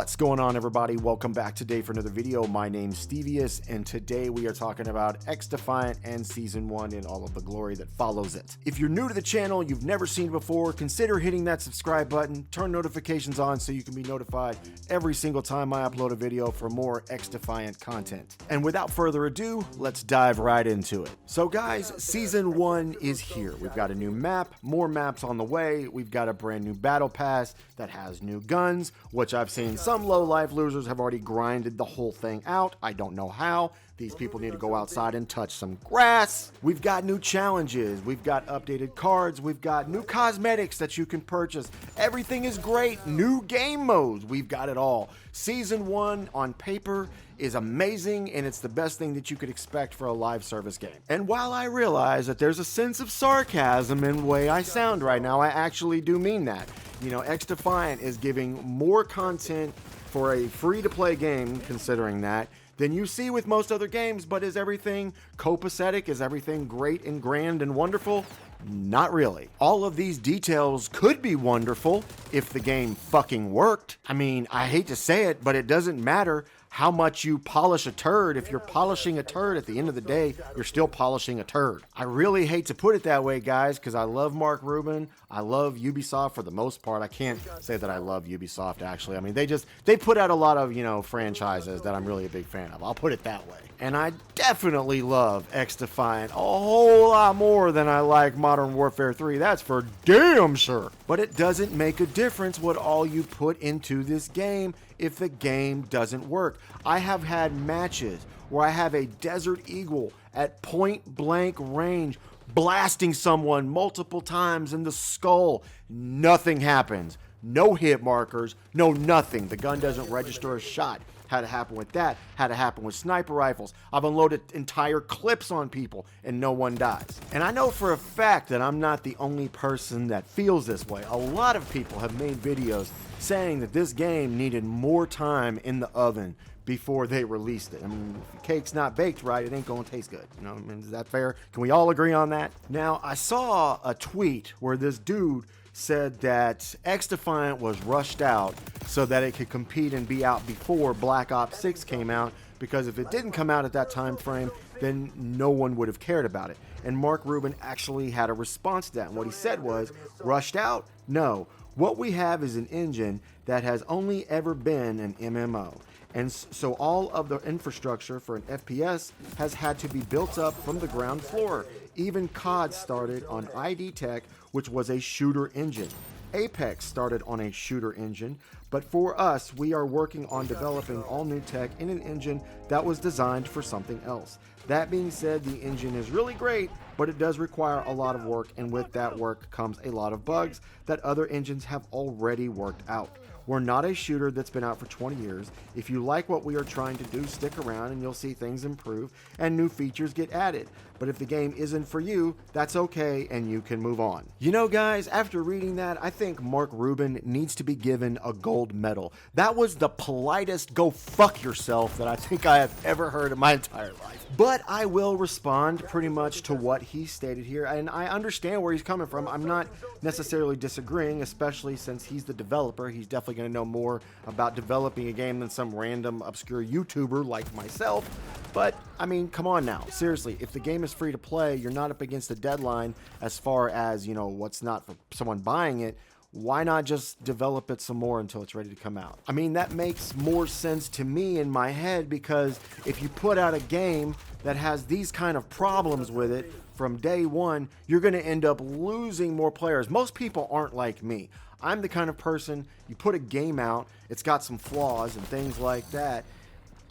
What's going on, everybody? Welcome back today for another video. My name's Stevius, and today we are talking about Xdefiant and Season 1 and all of the glory that follows it. If you're new to the channel, you've never seen it before, consider hitting that subscribe button, turn notifications on so you can be notified every single time I upload a video for more Xdefiant content. And without further ado, let's dive right into it. So guys, Season 1 is here. We've got a new map, more maps on the way, we've got a brand new battle pass that has new guns, which I've seen some low-life losers have already grinded the whole thing out. I don't know how. These people need to go outside and touch some grass. We've got new challenges. We've got updated cards. We've got new cosmetics that you can purchase. Everything is great. New game modes. We've got it all. Season 1 on paper is amazing, and it's the best thing that you could expect for a live service game. And while I realize that there's a sense of sarcasm in the way I sound right now, I actually do mean that. You know, Xdefiant is giving more content for a free-to-play game, considering that, than you see with most other games. But is everything copacetic? Is everything great and grand and wonderful? Not really. All of these details could be wonderful if the game fucking worked. I mean, I hate to say it, but it doesn't matter how much you polish a turd. If you're polishing a turd, at the end of the day, you're still polishing a turd. I really hate to put it that way, guys, because I love Mark Rubin. I love Ubisoft for the most part. I can't say that I love Ubisoft, actually. I mean, they put out a lot of, franchises that I'm really a big fan of. I'll put it that way. And I definitely love Xdefiant a whole lot more than I like Modern Warfare 3. That's for damn sure. But it doesn't make a difference what all you put into this game if the game doesn't work. I have had matches where I have a Desert Eagle at point blank range blasting someone multiple times in the skull. Nothing happens. No hit markers, no nothing. The gun doesn't register a shot. Had to happen with that. Had to happen with sniper rifles. I've unloaded entire clips on people and no one dies. And I know for a fact that I'm not the only person that feels this way. A lot of people have made videos saying that this game needed more time in the oven before they released it. I mean, if the cake's not baked right, it ain't gonna taste good. You know, I mean, is that fair? Can we all agree on that? Now, I saw a tweet where this dude said that Xdefiant was rushed out so that it could compete and be out before Black Ops 6 came out, because if it didn't come out at that time frame, then no one would have cared about it. And Mark Rubin actually had a response to that, and what he said was, rushed out? No. What we have is an engine that has only ever been an MMO. And so all of the infrastructure for an FPS has had to be built up from the ground floor. Even COD started on ID Tech, which was a shooter engine. Apex started on a shooter engine, but for us, we are working on developing all new tech in an engine that was designed for something else. That being said, the engine is really great, but it does require a lot of work, and with that work comes a lot of bugs that other engines have already worked out. We're not a shooter that's been out for 20 years. If you like what we are trying to do, stick around and you'll see things improve and new features get added. But if the game isn't for you, that's okay and you can move on. You know, guys, after reading that, I think Mark Rubin needs to be given a gold medal. That was the politest go fuck yourself that I think I have ever heard in my entire life. But I will respond pretty much to what he stated here, and I understand where he's coming from. I'm not necessarily disagreeing, especially since he's the developer. He's definitely going to know more about developing a game than some random obscure YouTuber like myself. But I mean, come on now, seriously, if the game is free to play, you're not up against a deadline as far as, what's not for someone buying it. Why not just develop it some more until it's ready to come out? I mean, that makes more sense to me in my head, because if you put out a game that has these kind of problems with it from day one, you're going to end up losing more players. Most people aren't like me. I'm the kind of person, you put a game out, it's got some flaws and things like that,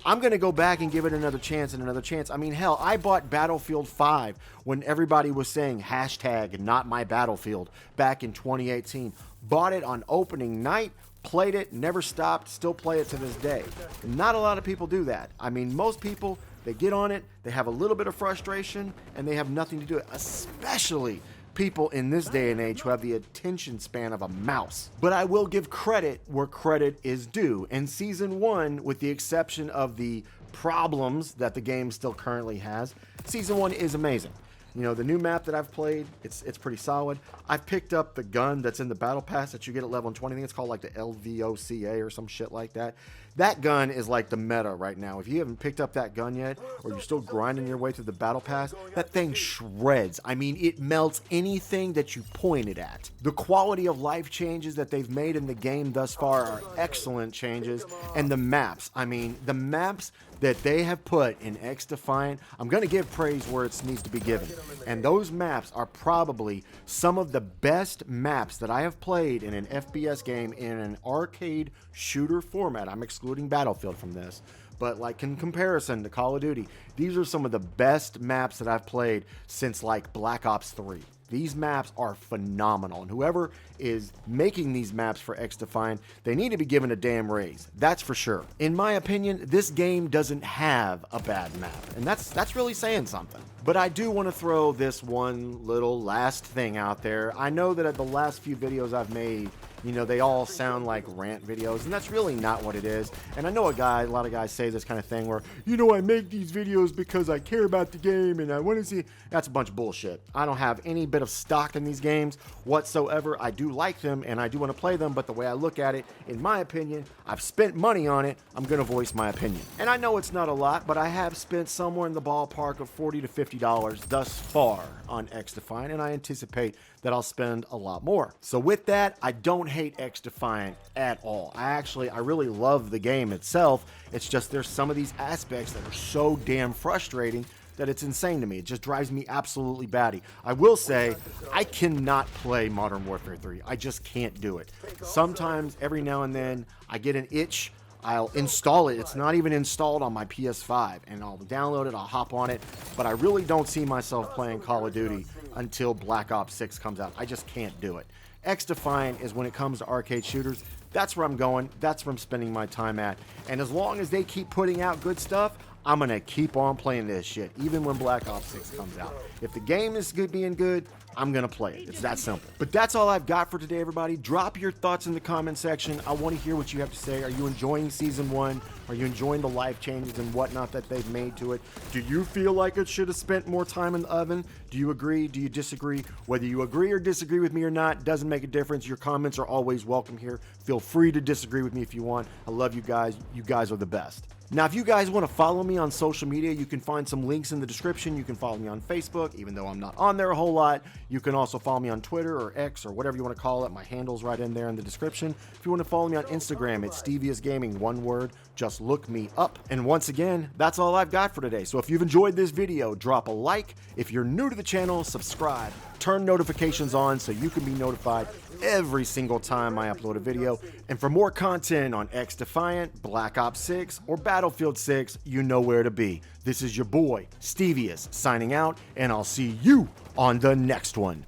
I'm going to go back and give it another chance and another chance. I mean, hell, I bought Battlefield 5 when everybody was saying hashtag not my Battlefield back in 2018. Bought it on opening night, played it, never stopped, still play it to this day. Not a lot of people do that. I mean, most people, they get on it, they have a little bit of frustration, and they have nothing to do it, especially people in this day and age who have the attention span of a mouse. But I will give credit where credit is due. In Season 1, with the exception of the problems that the game still currently has, Season 1 is amazing. You know, the new map that I've played, it's pretty solid. I've picked up the gun that's in the battle pass that you get at level 20. I think it's called like the LVOCA or some shit like that. That gun is like the meta right now. If you haven't picked up that gun yet, or you're still grinding your way through the battle pass, that thing shreds. I mean, it melts anything that you point it at. The quality of life changes that they've made in the game thus far are excellent changes. And the maps, I mean, the maps that they have put in Xdefiant, I'm going to give praise where it needs to be given. And those maps are probably some of the best maps that I have played in an FPS game in an arcade shooter format. I'm excluding Battlefield from this. But like in comparison to Call of Duty, these are some of the best maps that I've played since like Black Ops 3. These maps are phenomenal, and whoever is making these maps for Xdefiant, they need to be given a damn raise. That's for sure. In my opinion, this game doesn't have a bad map, and that's really saying something. But I do want to throw this one little last thing out there. I know that at the last few videos I've made, you know, they all sound like rant videos, and that's really not what it is. And I know a lot of guys say this kind of thing where, you know, I make these videos because I care about the game and I want to see. That's a bunch of bullshit. I don't have any bit of stock in these games whatsoever. I do like them and I do want to play them, but the way I look at it, in my opinion, I've spent money on it. I'm going to voice my opinion. And I know it's not a lot, but I have spent somewhere in the ballpark of $40 to $50 thus far on Xdefiant, and I anticipate that I'll spend a lot more. So with that, I don't hate Xdefiant at all. I really love the game itself. It's just there's some of these aspects that are so damn frustrating that it's insane to me. It just drives me absolutely batty. I will say, I cannot play Modern Warfare 3. I just can't do it. Sometimes, every now and then, I get an itch. I'll install it. It's not even installed on my PS5, and I'll download it, I'll hop on it, but I really don't see myself playing Call of Duty until Black Ops 6 comes out. I just can't do it. Xdefiant is when it comes to arcade shooters. That's where I'm going. That's where I'm spending my time at. And as long as they keep putting out good stuff, I'm going to keep on playing this shit, even when Black Ops 6 comes out. If the game is being good, I'm going to play it. It's that simple. But that's all I've got for today, everybody. Drop your thoughts in the comment section. I want to hear what you have to say. Are you enjoying Season 1? Are you enjoying the life changes and whatnot that they've made to it? Do you feel like it should have spent more time in the oven? Do you agree? Do you disagree? Whether you agree or disagree with me or not, doesn't make a difference. Your comments are always welcome here. Feel free to disagree with me if you want. I love you guys. You guys are the best. Now, if you guys want to follow me on social media, you can find some links in the description. You can follow me on Facebook, even though I'm not on there a whole lot. You can also follow me on Twitter or X or whatever you want to call it. My handle's right in there in the description. If you want to follow me on Instagram, it's Stevious Gaming, one word. Just look me up. And once again, that's all I've got for today. So if you've enjoyed this video, drop a like. If you're new to the channel, subscribe. Turn notifications on so you can be notified every single time I upload a video. And for more content on Xdefiant, Black Ops 6, or Battlefield 6, you know where to be. This is your boy, Stevious, signing out, and I'll see you on the next one.